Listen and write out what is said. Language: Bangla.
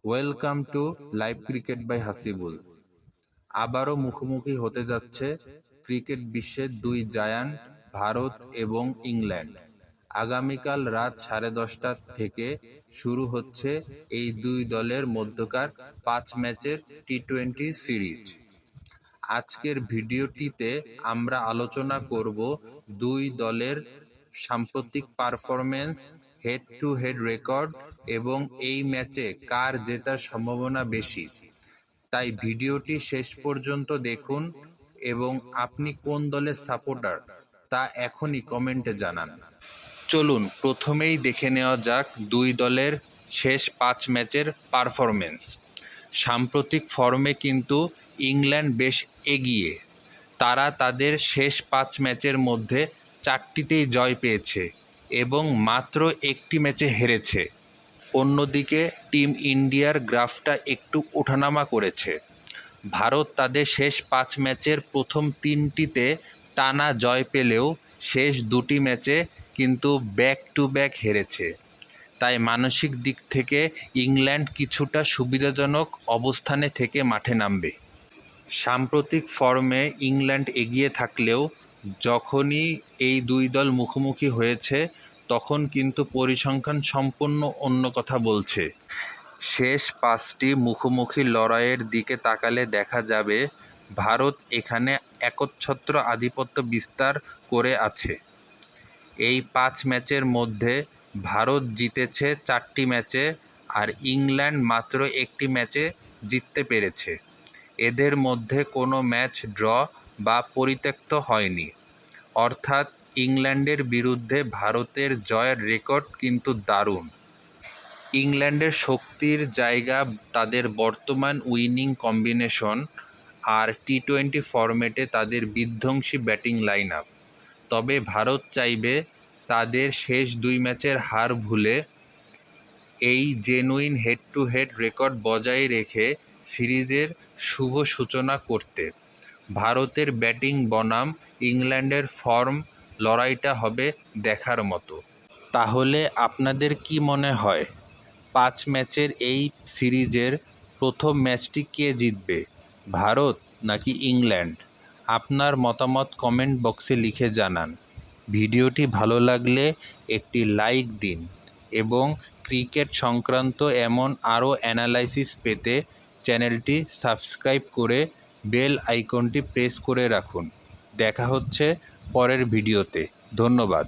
Welcome to live cricket by Hasibul. আবারও মুখোমুখি হতে যাচ্ছে ক্রিকেট বিশ্বের দুই জায়ান্ট ভারত এবং ইংল্যান্ড। আগামীকাল রাত 10:30 থেকে শুরু হচ্ছে এই দুই দলের মধ্যকার 5 ম্যাচের টি-20 সিরিজ। আজকের ভিডিওটিতে আমরা আলোচনা করব দুই দলের সাম্প্রতিক performance, head to head record এবং এই ম্যাচে কার জেতার সম্ভাবনা বেশি। তাই ভিডিওটি শেষ পর্যন্ত দেখুন এবং আপনি কোন দলের সাপোর্টার তা এখনই কমেন্টে জানান। চলুন প্রথমেই দেখে নেওয়া যাক দুই দলের শেষ 5 ম্যাচের পারফরমেন্স। সাম্প্রতিক ফর্মে কিন্তু ইংল্যান্ড বেশ এগিয়ে। তারা তাদের শেষ 5 ম্যাচের মধ্যে 4টিতেই জয় পেয়েছে এবং মাত্র একটি ম্যাচে হেরেছে। অন্যদিকে টিম ইন্ডিয়ার গ্রাফটা একটু ওঠানামা করেছে। ভারত তাদের শেষ 5 ম্যাচের প্রথম 3টিতে টানা জয় পেলেও শেষ 2টি ম্যাচে কিন্তু ব্যাক টু ব্যাক হেরেছে। তাই মানসিক দিক থেকে ইংল্যান্ড কিছুটা সুবিধাজনক অবস্থানে থেকে মাঠে নামবে। সাম্প্রতিক ফর্মে ইংল্যান্ড এগিয়ে থাকলেও যখনই এই দুই দল মুখোমুখি হয়েছে তখন কিন্তু পরিসংখ্যান সম্পূর্ণ অন্য কথা বলছে। শেষ 5টি মুখোমুখি লড়াইয়ের দিকে তাকালে দেখা যাবে ভারত এখানে একচ্ছত্র আধিপত্য বিস্তার করে আছে। এই 5 ম্যাচের মধ্যে ভারত জিতেছে 4টি ম্যাচে আর ইংল্যান্ড মাত্র একটি ম্যাচে জিততে পেরেছে। এদের মধ্যে কোনো ম্যাচ ড্র বা পরিত্যক্ত হয়নি, অর্থাৎ ইংল্যান্ডের বিরুদ্ধে ভারতের জয়ের রেকর্ড কিন্তু দারুণ। ইংল্যান্ডের শক্তির জায়গা তাদের বর্তমান উইনিং কম্বিনেশন আর টি-20 ফরম্যাটে তাদের বিধ্বংসী ব্যাটিং লাইন আপ। তবে ভারত চাইবে তাদের শেষ 2 ম্যাচের হার ভুলে এই genuine head to head record বজায় রেখে সিরিজের শুভ সূচনা করতে। ভারতের ব্যাটিং বনাম ইংল্যান্ডের ফর্ম লড়াইটা হবে দেখার মতো। তাহলে আপনাদের কি মনে হয় 5 ম্যাচের এই সিরিজের প্রথম ম্যাচটি কে জিতবে, ভারত নাকি ইংল্যান্ড? আপনার মতামত কমেন্ট বক্সে লিখে জানান। ভিডিওটি ভালো লাগলে একটি লাইক দিন এবং ক্রিকেট সংক্রান্ত এমন আরও অ্যানালাইসিস পেতে চ্যানেলটি সাবস্ক্রাইব করে বেল আইকনটি প্রেস করে রাখুন। দেখা হচ্ছে পরের ভিডিওতে। ধন্যবাদ।